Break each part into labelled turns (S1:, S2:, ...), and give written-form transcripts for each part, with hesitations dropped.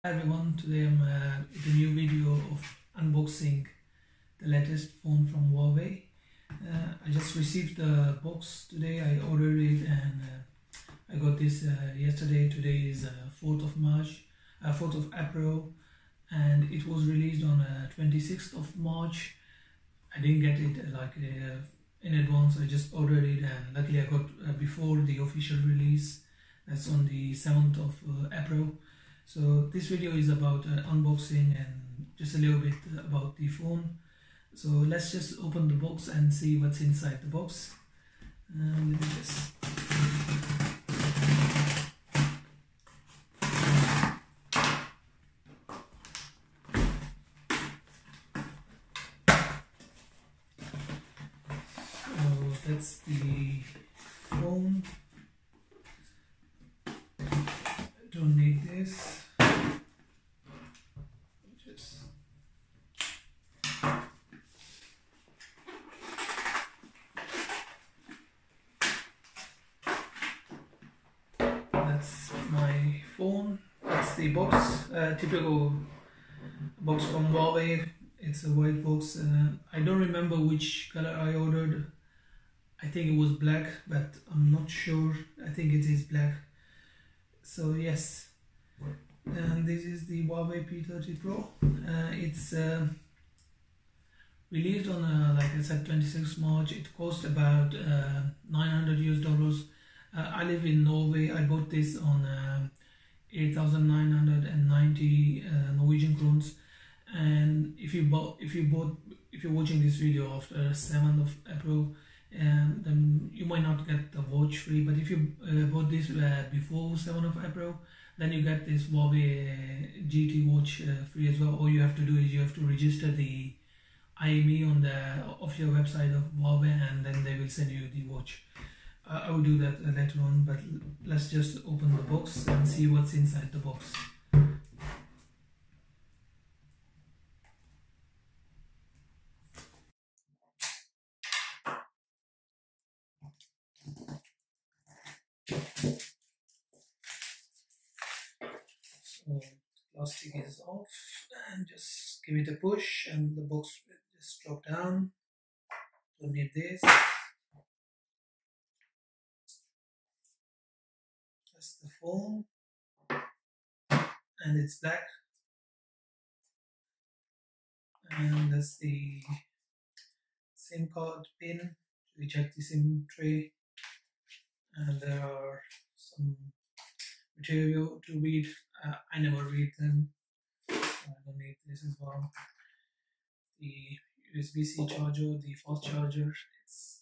S1: Hi everyone, today I'm with a new video of unboxing the latest phone from Huawei. I just received the box today. I ordered it and I got this yesterday. Today is 4th of March, 4th of April, and it was released on 26th of March. I didn't get it in advance. I just ordered it and luckily I got before the official release. That's on the 7th of April. So this video is about unboxing and just a little bit about the phone. So let's just open the box and see what's inside the box. Let me just... So that's the phone. Don't need this. Just that's my phone. That's the box. Typical box from Huawei. It's a white box. I don't remember which color I ordered. I think it was black, but I'm not sure. I think it is black. So yes, and this is the Huawei P30 Pro. It's released on like I said, 26th March. It cost about $900 US. I live in Norway. I bought this on 8,990 Norwegian crowns. And if you're watching this video after 7th of April, then you might not get the watch free. But if you bought this before 7th of April, then you get this Huawei GT watch free as well. All you have to do is you have to register the IME on the official website of Huawei, and then they will send you the watch. I will do that later on, but let's just open the box and see what's inside the box. So plastic is off, and just give it a push and the box will just drop down. Don't need this. That's the phone, and it's black. And that's the SIM card pin to eject the SIM tray, and there are some material to read. I never read them, so I don't need this as well. The USB-C charger, the fast charger, it's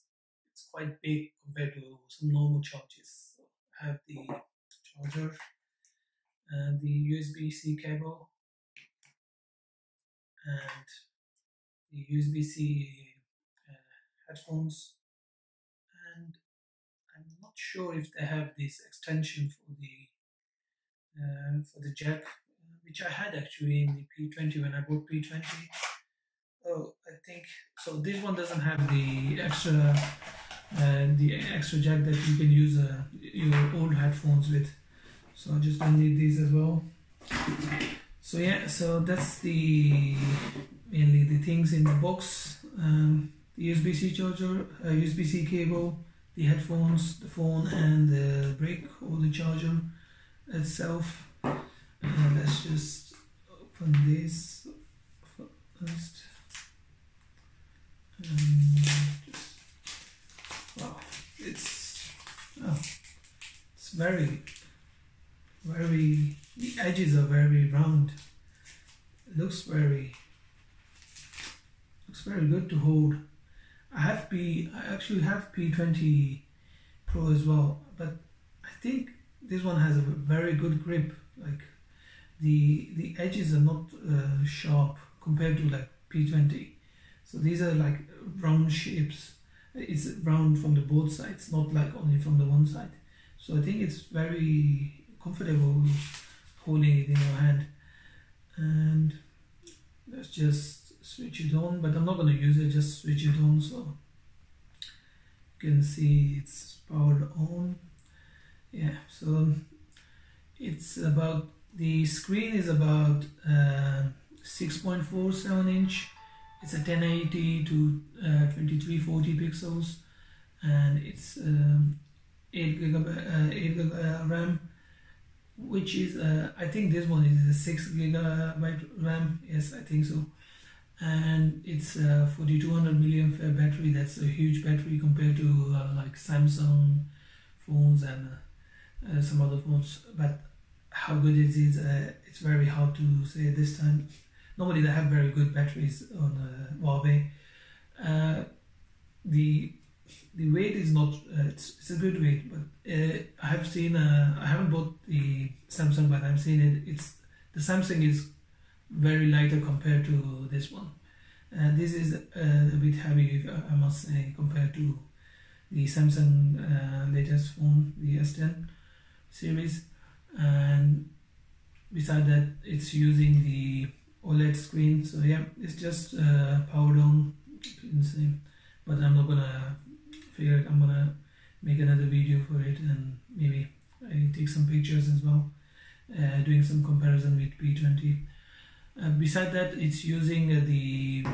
S1: quite big compared to some normal chargers. So I have the charger and the USB-C cable and the USB-C headphones, and I'm not sure if they have this extension for the jack, which I had actually in the P20 when I bought P20. Oh, I think so. This one doesn't have the extra jack that you can use your old headphones with. So I just don't need these as well. So yeah, so that's mainly the things in the box. The USB-C charger, USB-C cable, the headphones, the phone, and the brick or the charger itself. Let's just open this first. Wow, it's very, the edges are very round. It looks very good to hold. I actually have P20 Pro as well, but I think this one has a very good grip. Like the edges are not sharp compared to like P20. So these are like round shapes. It's round from the both sides, not like only from the one side. So I think it's very comfortable holding it in your hand. And let's just switch it on, but I'm not going to use it, just switch it on so you can see it's powered on. Yeah, so it's about The screen is about 6.47 inch. It's a 1080 to 2340 pixels, and it's 8 GB RAM, which is I think this one is a 6 GB RAM. Yes, I think so. And it's 4200 milliampere battery. That's a huge battery compared to like Samsung phones and some other phones. But how good it is, it's very hard to say this time. Normally they have very good batteries on Huawei. The weight is not, it's a good weight, but I have seen, I haven't bought the Samsung, but I've seen it. The Samsung is very lighter compared to this one. This is a bit heavy, I must say, compared to the Samsung latest phone, the S10 series. And beside that, it's using the OLED screen. So yeah, it's just powered on, but I'm not gonna figure it. I'm gonna make another video for it, and maybe I take some pictures as well, doing some comparison with P30. Beside that, it's using the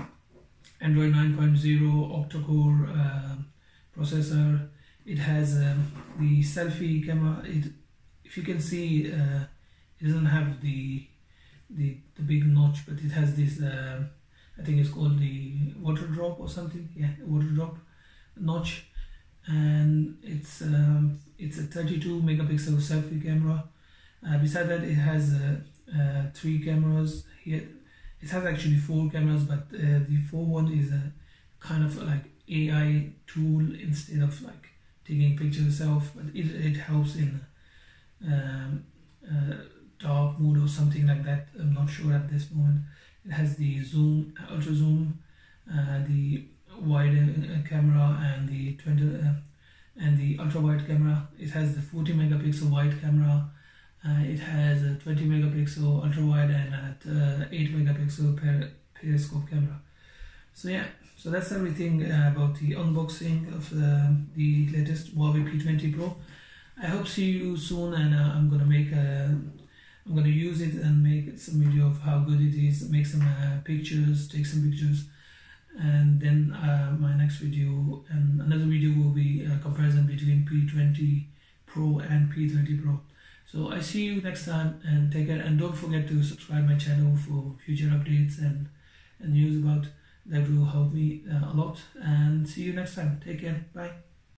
S1: Android 9.0 octa-core processor. It has the selfie camera. If you can see, it doesn't have the big notch, but it has this. I think it's called the water drop or something. Yeah, water drop notch, and it's a 32 megapixel selfie camera. Beside that, it has 3 cameras here. It has actually 4 cameras, but the 4th one is a kind of like AI tool instead of like taking pictures itself. But it helps in dark mode or something like that. I'm not sure at this moment. It has the zoom, ultra zoom, the wide camera, and the ultra wide camera. It has the 40 megapixel wide camera. It has a 20 megapixel ultra wide and 8 megapixel periscope camera. So yeah, so that's everything about the unboxing of the latest Huawei P30 Pro. I hope see you soon, and I'm gonna use it and make some video of how good it is, make some pictures, take some pictures, and then my next video and another video will be a comparison between P20 Pro and P30 Pro. So I see you next time, and take care, and don't forget to subscribe my channel for future updates and news about that will help me a lot. And see you next time. Take care. Bye.